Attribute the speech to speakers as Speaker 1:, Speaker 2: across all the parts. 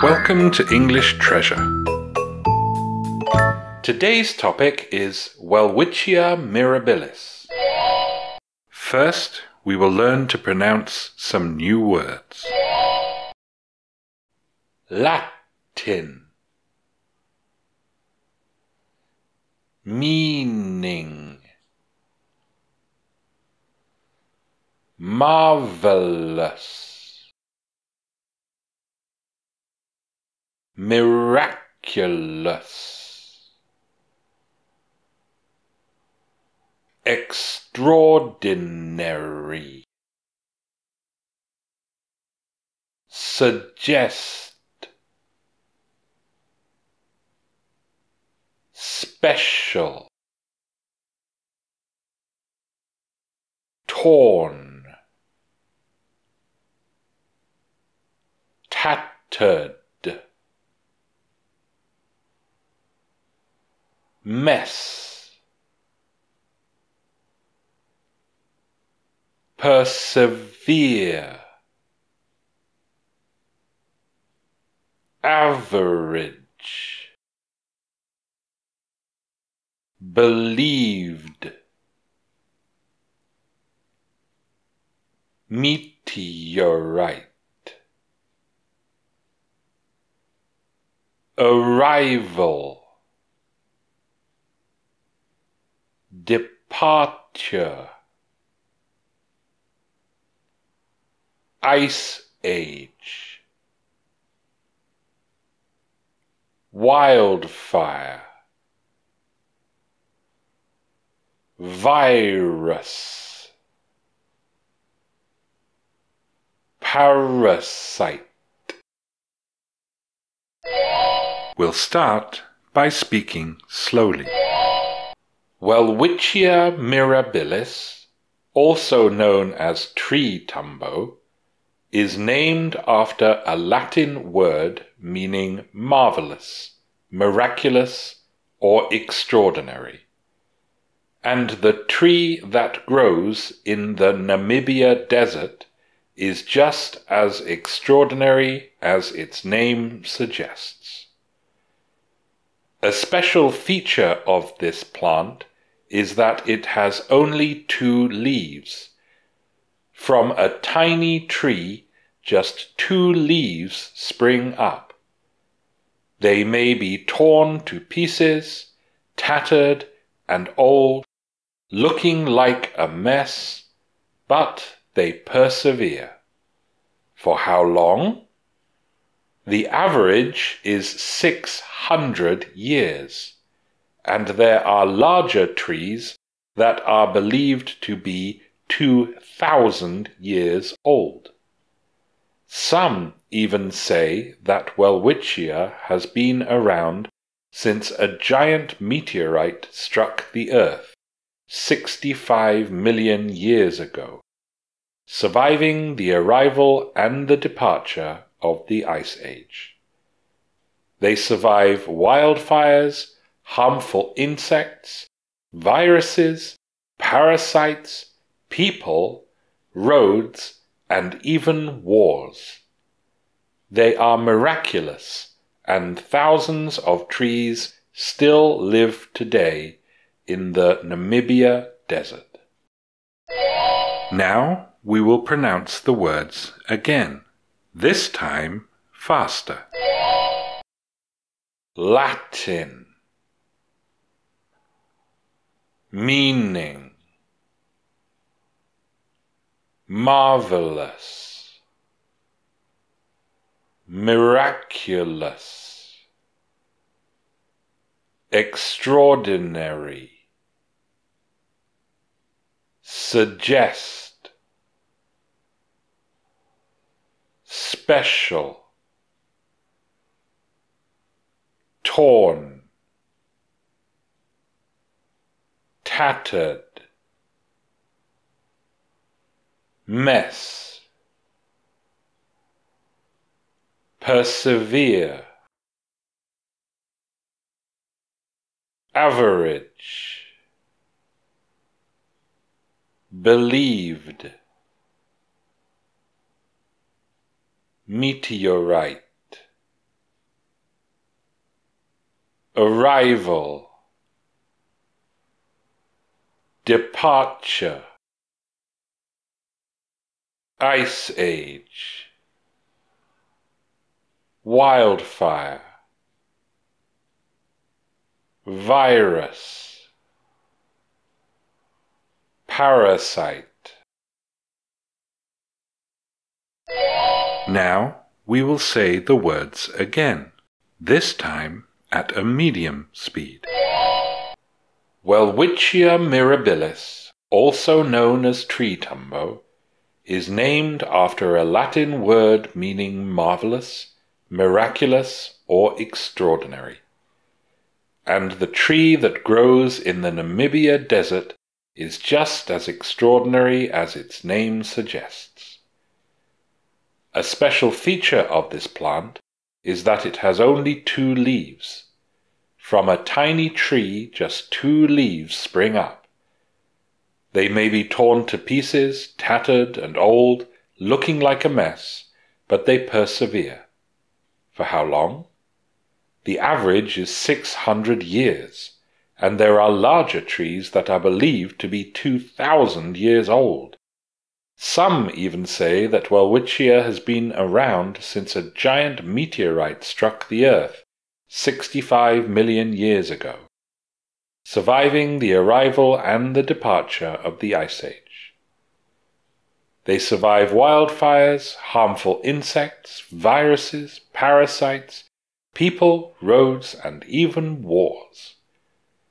Speaker 1: Welcome to English Treasure. Today's topic is Welwitschia Mirabilis. First, we will learn to pronounce some new words. Latin. Meaning. Marvelous. Miraculous. Extraordinary. Suggest. Special. Torn. Tattered. Mess. Persevere. Average. Believed. Meteorite. Arrival. Departure. Ice Age. Wildfire. Virus. Parasite. We'll start by speaking slowly. Welwitschia mirabilis, also known as tree tumbo, is named after a Latin word meaning marvelous, miraculous, or extraordinary, and the tree that grows in the Namibia desert is just as extraordinary as its name suggests. A special feature of this plant is that it has only 2 leaves. From a tiny tree, just 2 leaves spring up. They may be torn to pieces, tattered and old, looking like a mess, but they persevere. For how long? The average is 600 years, and there are larger trees that are believed to be 2,000 years old. Some even say that Welwitschia has been around since a giant meteorite struck the Earth 65 million years ago, surviving the arrival and the departure of the Ice Age. They survive wildfires, harmful insects, viruses, parasites, people, roads, and even wars. They are miraculous, and thousands of trees still live today in the Namibia desert. Now we will pronounce the words again, this time faster. Latin. Meaning. Marvelous. Miraculous. Extraordinary. Suggest. Special. Torn. Tattered. Mess. Persevere. Average. Believed. Meteorite. arrival, departure, ice age, wildfire, virus, parasite. Now we will say the words again, this time at a medium speed. Welwitschia mirabilis, also known as tree tumbo, is named after a Latin word meaning marvelous, miraculous, or extraordinary. And the tree that grows in the Namibia desert is just as extraordinary as its name suggests. A special feature of this plant is that it has only 2 leaves. From a tiny tree, just 2 leaves spring up. They may be torn to pieces, tattered and old, looking like a mess, but they persevere. For how long? The average is 600 years, and there are larger trees that are believed to be 2,000 years old. Some even say that Welwitschia has been around since a giant meteorite struck the Earth 65 million years ago, surviving the arrival and the departure of the Ice Age. They survive wildfires, harmful insects, viruses, parasites, people, roads, and even wars.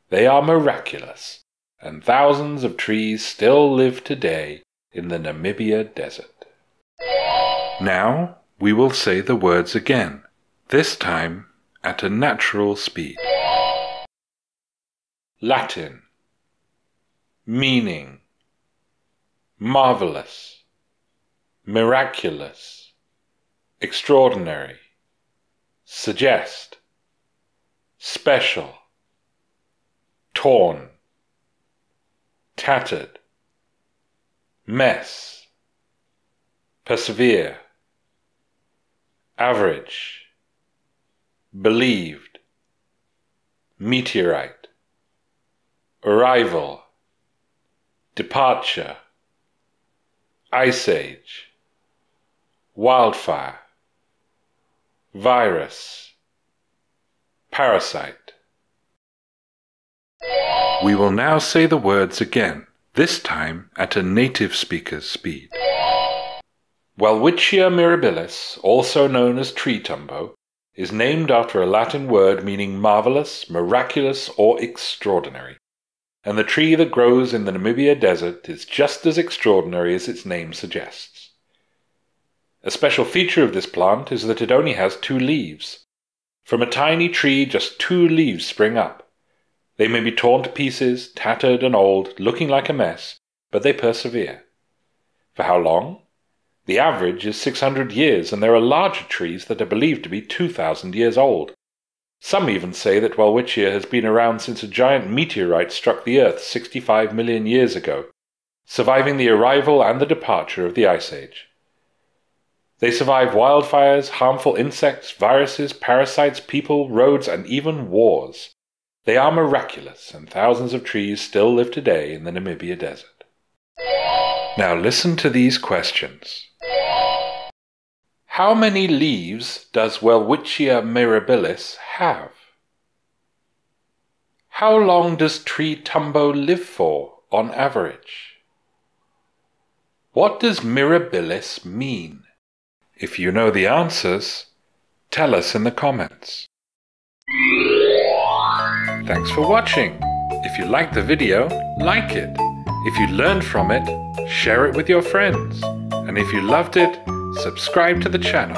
Speaker 1: They are miraculous, and thousands of trees still live today in the Namibia desert. Now we will say the words again, this time at a natural speed. Latin. Meaning: marvelous, miraculous, extraordinary, suggest, special, torn, tattered, mess, persevere, average, believed, meteorite, arrival, departure, ice age, wildfire, virus, parasite. We will now say the words again, this time at a native speaker's speed. Welwitschia mirabilis, also known as tree tumbo, is named after a Latin word meaning marvelous, miraculous, or extraordinary, and the tree that grows in the Namibia desert is just as extraordinary as its name suggests. A special feature of this plant is that it only has 2 leaves. From a tiny tree, just 2 leaves spring up. They may be torn to pieces, tattered and old, looking like a mess, but they persevere. For how long? The average is 600 years, and there are larger trees that are believed to be 2,000 years old. Some even say that Welwitschia has been around since a giant meteorite struck the Earth 65 million years ago, surviving the arrival and the departure of the Ice Age. They survive wildfires, harmful insects, viruses, parasites, people, roads, and even wars. They are miraculous, and thousands of trees still live today in the Namibia desert. Now listen to these questions. How many leaves does Welwitschia mirabilis have? How long does tree tumbo live for on average? What does mirabilis mean? If you know the answers, tell us in the comments. Thanks for watching. If you liked the video, like it. If you learned from it, share it with your friends. And if you loved it, subscribe to the channel.